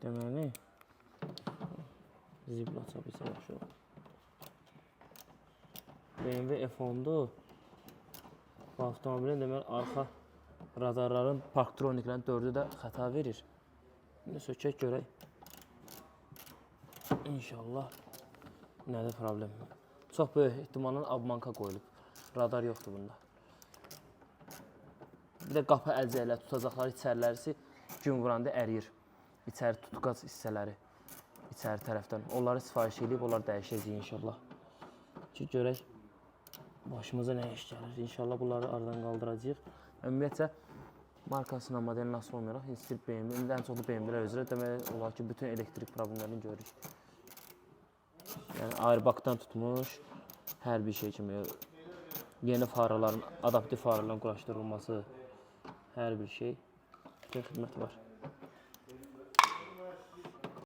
Deməli, zibil aça bilsə yaxşı olur. BMW F10'dur. Bu avtomobilin deməli arxa radarların parktroniklərin 4'ü də xəta verir. İndi sökək görək. İnşallah nədir problem. Çox böyük ehtimalla abmanka qoyulub. Radar yoxdur bunda. Bir də qapı əlcəkləri, tutacaqları içərilərisi gün vuranda əriyir. İçəri tutqaz hissələri, içəri tərəfdən. Onları sifariş edib, onlar dəyişəcək inşallah. Ki, görək başımıza nə iş gəlir. İnşallah bunları aradan qaldıracaq. Ümumiyyətcə, markasına, modelini asıl olmayaraq, BMW, indi ən çoxlu BMW-lər üzrə demək olar ki, bütün elektrik problemlərini görürük. Yəni, airbagdan tutmuş, hər bir şey kimi, yeni faraların, adaptiv faraların quraşdırılması, hər bir şey, bütün xidməti var.